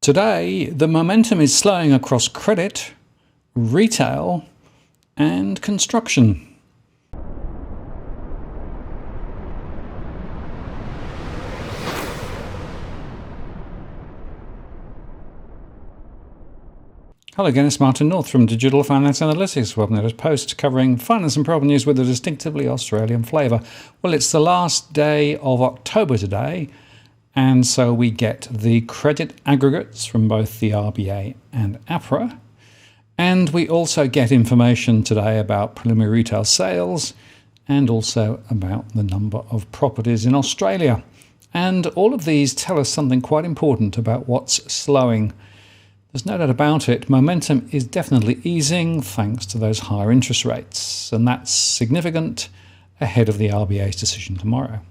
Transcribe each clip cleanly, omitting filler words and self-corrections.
Today, the momentum is slowing across credit, retail, and construction. Hello again, it's Martin North from Digital Finance Analytics, Webinars Post, covering finance and property news with a distinctively Australian flavour. Well, it's the last day of October today, and so we get the credit aggregates from both the RBA and APRA. And we also get information today about preliminary retail sales and also about the number of properties in Australia. And all of these tell us something quite important about what's slowing. There's no doubt about it, momentum is definitely easing thanks to those higher interest rates, and that's significant ahead of the RBA's decision tomorrow.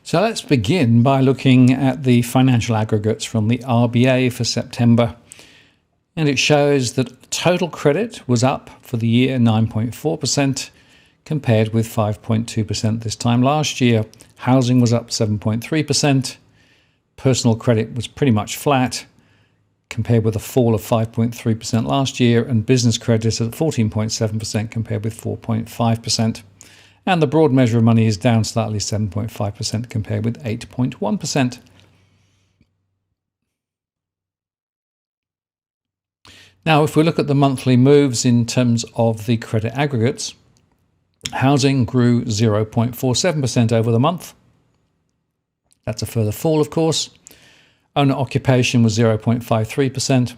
So let's begin by looking at the financial aggregates from the RBA for September. And it shows that total credit was up for the year 9.4% compared with 5.2% this time last year. Housing was up 7.3%. Personal credit was pretty much flat, compared with a fall of 5.3% last year, and business credit is at 14.7% compared with 4.5%. And the broad measure of money is down slightly, 7.5% compared with 8.1%. Now, if we look at the monthly moves in terms of the credit aggregates, housing grew 0.47% over the month. That's a further fall, of course. Owner occupation was 0.53%.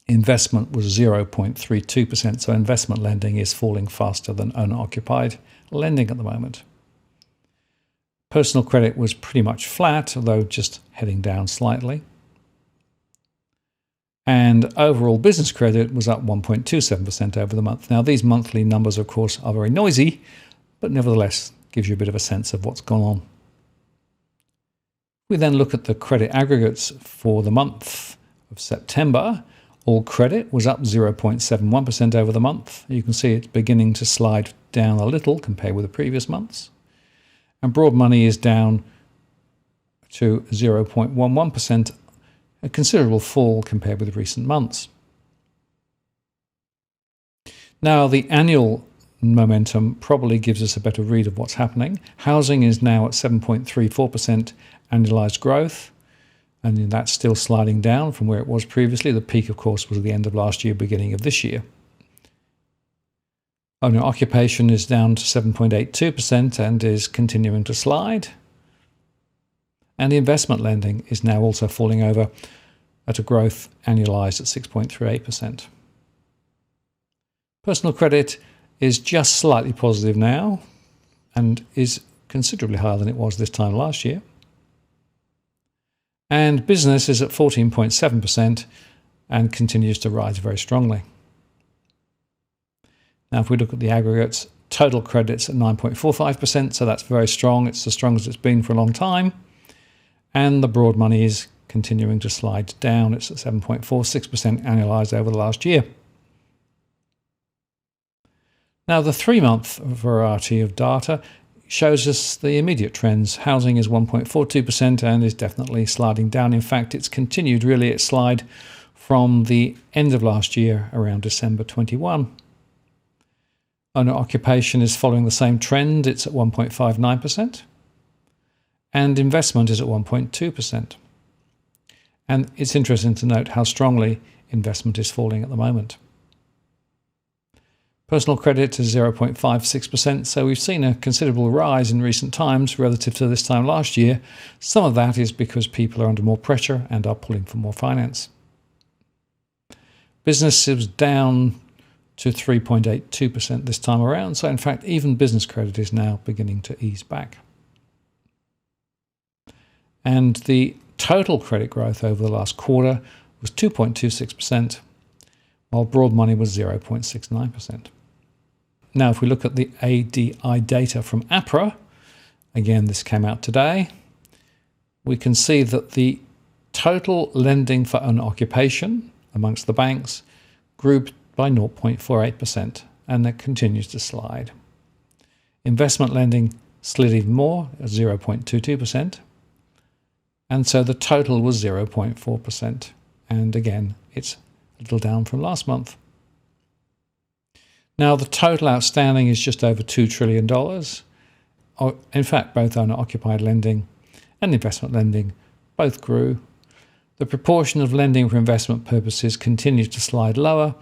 Investment was 0.32%. So investment lending is falling faster than owner occupied lending at the moment. Personal credit was pretty much flat, although just heading down slightly. And overall business credit was up 1.27% over the month. Now, these monthly numbers, of course, are very noisy, but nevertheless gives you a bit of a sense of what's gone on. We then look at the credit aggregates for the month of September. All credit was up 0.71% over the month. You can see it's beginning to slide down a little compared with the previous months. And broad money is down to 0.11%, a considerable fall compared with recent months. Now, the annual momentum probably gives us a better read of what's happening. Housing is now at 7.34% annualized growth, and that's still sliding down from where it was previously. The peak, of course, was at the end of last year, beginning of this year. Owner occupation is down to 7.82% and is continuing to slide. And investment lending is now also falling over at a growth annualized at 6.38%. Personal credit is just slightly positive now and is considerably higher than it was this time last year. And business is at 14.7% and continues to rise very strongly. Now, if we look at the aggregates, total credit's at 9.45%, so that's very strong. It's the strongest it's been for a long time. And the broad money is continuing to slide down. It's at 7.46% annualized over the last year. Now, the 3-month variety of data shows us the immediate trends. Housing is 1.42% and is definitely sliding down. In fact, it's continued really its slide from the end of last year, around December 21. Owner occupation is following the same trend. It's at 1.59%. And investment is at 1.2%. And it's interesting to note how strongly investment is falling at the moment. Personal credit is 0.56%, so we've seen a considerable rise in recent times relative to this time last year. Some of that is because people are under more pressure and are pulling for more finance. Business is down to 3.82% this time around, so in fact even business credit is now beginning to ease back. And the total credit growth over the last quarter was 2.26%, while broad money was 0.69%. Now, if we look at the ADI data from APRA, again, this came out today, we can see that the total lending for owner occupation amongst the banks grew by 0.48%, and that continues to slide. Investment lending slid even more at 0.22%. and so the total was 0.4%. And again, it's a little down from last month. Now, the total outstanding is just over $2 trillion. In fact, both owner-occupied lending and investment lending both grew. The proportion of lending for investment purposes continues to slide lower,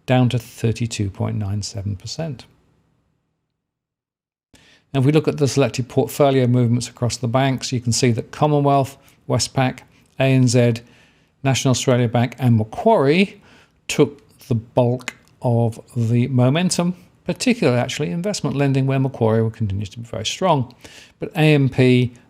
down to 32.97%. Now, if we look at the selected portfolio movements across the banks, you can see that Commonwealth, Westpac, ANZ, National Australia Bank and Macquarie took the bulk of the momentum, particularly actually investment lending, where Macquarie continues to be very strong. But AMP,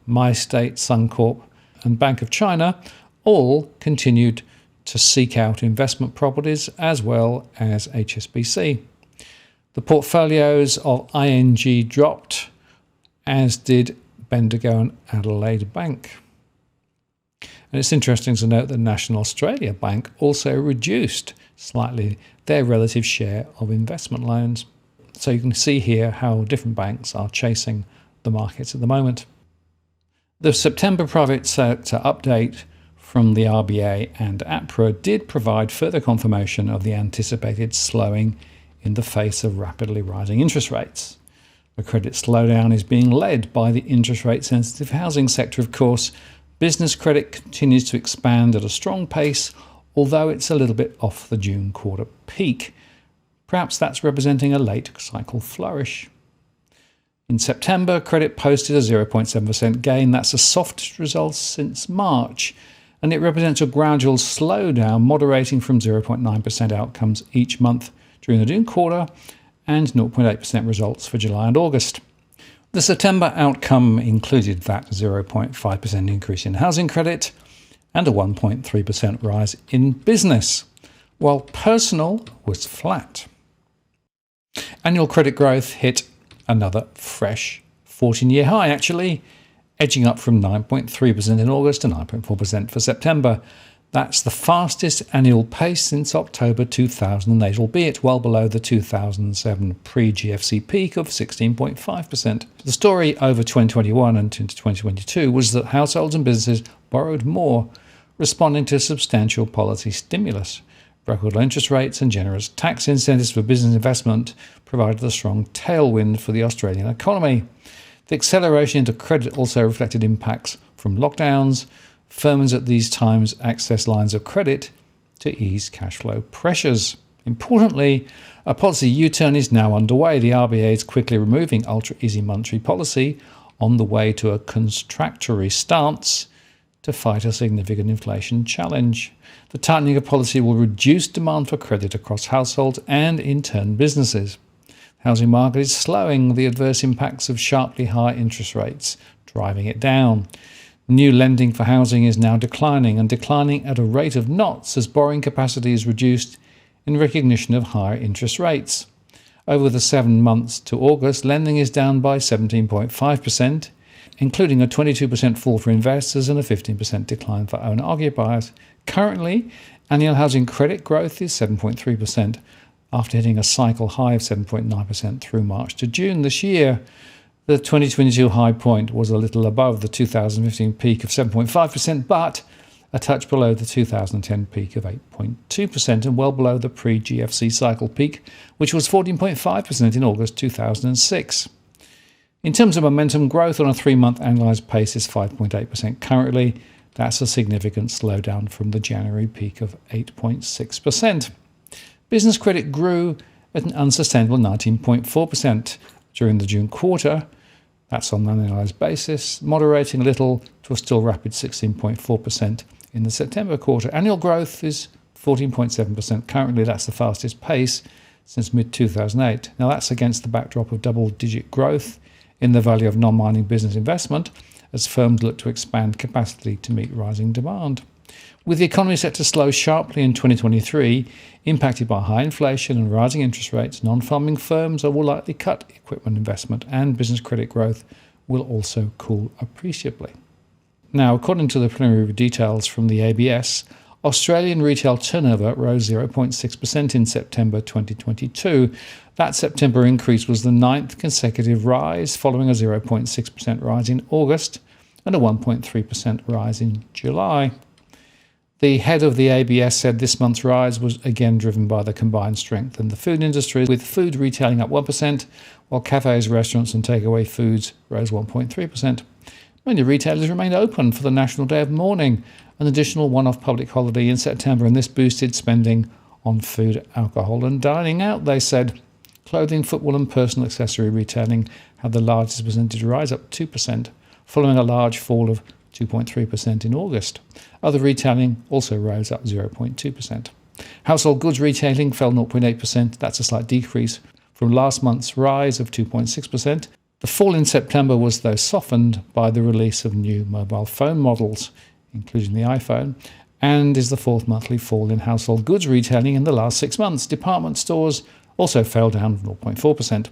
MyState, Suncorp and Bank of China all continued to seek out investment properties, as well as HSBC. The portfolios of ING dropped, as did Bendigo and Adelaide Bank. And it's interesting to note that National Australia Bank also reduced slightly their relative share of investment loans. So you can see here how different banks are chasing the markets at the moment. The September private sector update from the RBA and APRA did provide further confirmation of the anticipated slowing in the face of rapidly rising interest rates. The credit slowdown is being led by the interest rate sensitive housing sector, of course. Business credit continues to expand at a strong pace, although it's a little bit off the June quarter peak. Perhaps that's representing a late cycle flourish. In September, credit posted a 0.7% gain. That's the softest result since March, and it represents a gradual slowdown, moderating from 0.9% outcomes each month during the June quarter and 0.8% results for July and August. The September outcome included that 0.5% increase in housing credit and a 1.3% rise in business, while personal was flat. Annual credit growth hit another fresh 14-year high, actually, edging up from 9.3% in August to 9.4% for September. That's the fastest annual pace since October 2008, albeit well below the 2007 pre-GFC peak of 16.5%. The story over 2021 and into 2022 was that households and businesses borrowed more, responding to substantial policy stimulus. Record low interest rates and generous tax incentives for business investment provided a strong tailwind for the Australian economy. The acceleration into credit also reflected impacts from lockdowns. Firms at these times accessed lines of credit to ease cash flow pressures. Importantly, a policy U-turn is now underway. The RBA is quickly removing ultra-easy monetary policy on the way to a contractionary stance to fight a significant inflation challenge. The tightening of policy will reduce demand for credit across households and, in turn, businesses. The housing market is slowing, the adverse impacts of sharply high interest rates driving it down. New lending for housing is now declining, and declining at a rate of knots as borrowing capacity is reduced in recognition of higher interest rates. Over the 7 months to August, lending is down by 17.5%, including a 22% fall for investors and a 15% decline for owner-occupiers. Currently, annual housing credit growth is 7.3%, after hitting a cycle high of 7.9% through March to June this year. The 2022 high point was a little above the 2015 peak of 7.5%, but a touch below the 2010 peak of 8.2% and well below the pre-GFC cycle peak, which was 14.5% in August 2006. In terms of momentum, growth on a 3-month annualized pace is 5.8% currently. That's a significant slowdown from the January peak of 8.6%. Business credit grew at an unsustainable 19.4% during the June quarter. That's on an annualized basis, moderating a little to a still rapid 16.4% in the September quarter. Annual growth is 14.7% currently. That's the fastest pace since mid-2008. Now, that's against the backdrop of double-digit growth in the value of non-mining business investment as firms look to expand capacity to meet rising demand. With the economy set to slow sharply in 2023, impacted by high inflation and rising interest rates, non-farming firms will likely cut equipment investment, and business credit growth will also cool appreciably. Now, according to the preliminary details from the ABS, Australian retail turnover rose 0.6% in September 2022. That September increase was the 9th consecutive rise, following a 0.6% rise in August and a 1.3% rise in July. The head of the ABS said this month's rise was again driven by the combined strength in the food industry, with food retailing up 1%, while cafes, restaurants and takeaway foods rose 1.3%. Many retailers remained open for the National Day of Mourning, an additional one-off public holiday in September, and this boosted spending on food, alcohol and dining out, they said. Clothing, footwear and personal accessory retailing had the largest percentage rise, up 2%, following a large fall of 2.3% in August. Other retailing also rose, up 0.2%. Household goods retailing fell 0.8%. That's a slight decrease from last month's rise of 2.6%. The fall in September was, though, softened by the release of new mobile phone models, including the iPhone, and is the fourth monthly fall in household goods retailing in the last 6 months. Department stores also fell down 0.4%.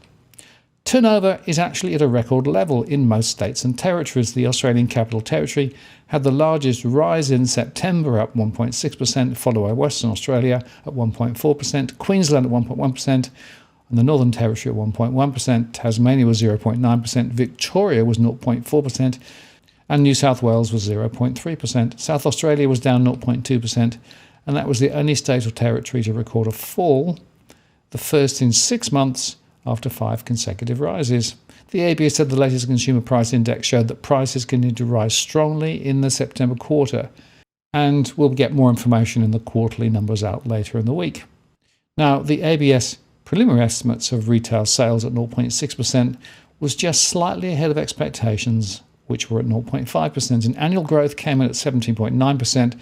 Turnover is actually at a record level in most states and territories. The Australian Capital Territory had the largest rise in September, up 1.6%, followed by Western Australia at 1.4%, Queensland at 1.1%, and the Northern Territory at 1.1%. Tasmania was 0.9%, Victoria was 0.4%, and New South Wales was 0.3%. South Australia was down 0.2%, and that was the only state or territory to record a fall, the first in 6 months after 5 consecutive rises. The ABA said the latest consumer price index showed that prices continued to rise strongly in the September quarter, and we'll get more information in the quarterly numbers out later in the week. Now, the ABS preliminary estimates of retail sales at 0.6% was just slightly ahead of expectations, which were at 0.5%, and annual growth came in at 17.9%,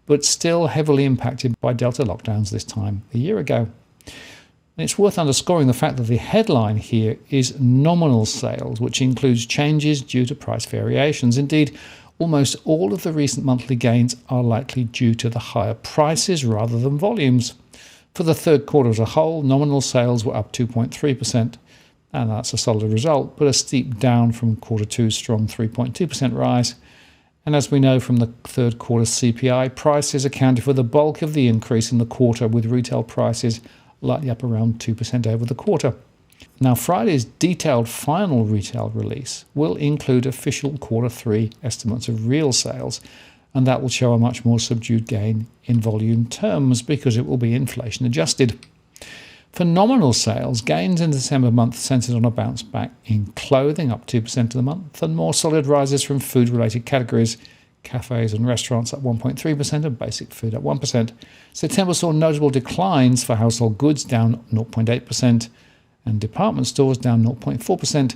but still heavily impacted by Delta lockdowns this time a year ago. And it's worth underscoring the fact that the headline here is nominal sales, which includes changes due to price variations. Indeed, almost all of the recent monthly gains are likely due to the higher prices rather than volumes. For the third quarter as a whole, nominal sales were up 2.3%, and that's a solid result, but a steep down from quarter two's strong 3.2% rise. And as we know from the third quarter CPI, prices accounted for the bulk of the increase in the quarter, with retail prices likely up around 2% over the quarter. Now, Friday's detailed final retail release will include official quarter 3 estimates of real sales, and that will show a much more subdued gain in volume terms because it will be inflation adjusted. For nominal sales, gains in the December month centred on a bounce back in clothing, up 2% of the month, and more solid rises from food-related categories, cafes and restaurants up 1.3% and basic food up 1%. September saw notable declines for household goods, down 0.8%, and department stores down 0.4%,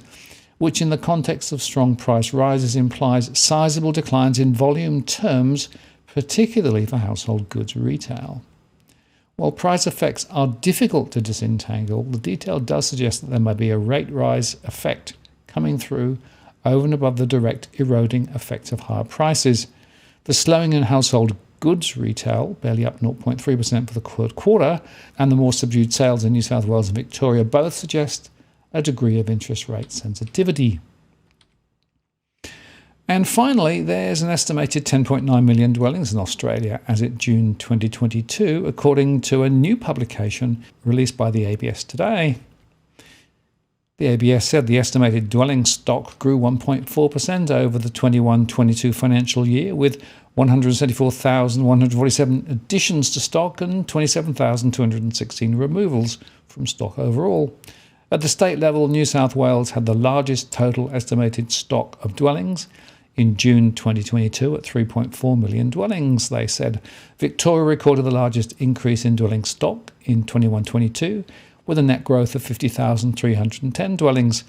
which in the context of strong price rises implies sizable declines in volume terms, particularly for household goods retail. While price effects are difficult to disentangle, the detail does suggest that there may be a rate rise effect coming through over and above the direct eroding effects of higher prices. The slowing in household goods retail, barely up 0.3% for the third quarter, and the more subdued sales in New South Wales and Victoria both suggest a degree of interest rate sensitivity. And finally, there's an estimated 10.9 million dwellings in Australia as at June 2022, according to a new publication released by the ABS today. The ABS said the estimated dwelling stock grew 1.4% over the 21-22 financial year, with 174,147 additions to stock and 27,216 removals from stock overall. At the state level, New South Wales had the largest total estimated stock of dwellings in June 2022 at 3.4 million dwellings, they said. Victoria recorded the largest increase in dwelling stock in 21-22, with a net growth of 50,310 dwellings.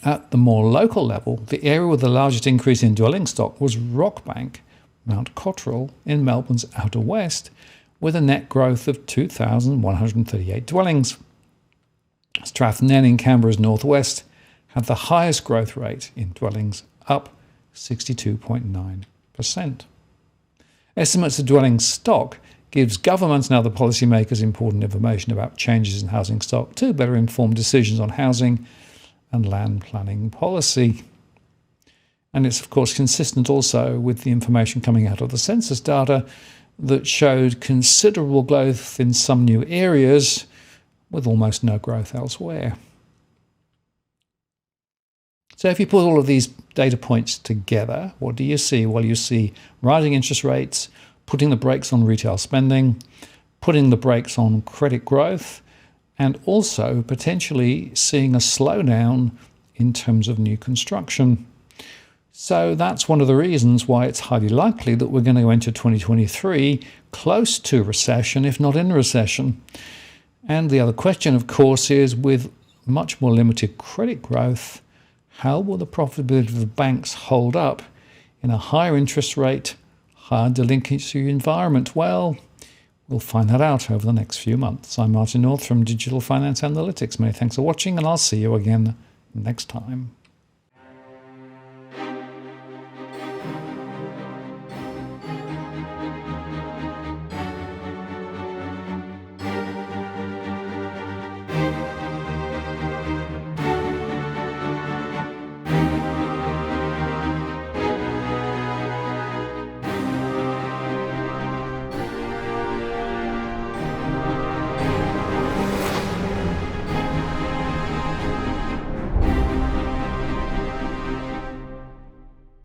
At the more local level, the area with the largest increase in dwelling stock was Rockbank, Mount Cotterell in Melbourne's outer west, with a net growth of 2,138 dwellings. Strathnairn in Canberra's northwest had the highest growth rate in dwellings, up 62.9%. Estimates of dwelling stock gives governments and other policymakers important information about changes in housing stock to better inform decisions on housing and land planning policy. And it's, of course, consistent also with the information coming out of the census data that showed considerable growth in some new areas with almost no growth elsewhere. So if you put all of these data points together, what do you see? Well, you see rising interest rates, putting the brakes on retail spending, putting the brakes on credit growth, and also potentially seeing a slowdown in terms of new construction. So that's one of the reasons why it's highly likely that we're going to go into 2023 close to recession, if not in recession. And the other question, of course, is with much more limited credit growth, how will the profitability of the banks hold up in a higher interest rate, higher delinquency environment? Well, we'll find that out over the next few months. I'm Martin North from Digital Finance Analytics. Many thanks for watching, and I'll see you again next time.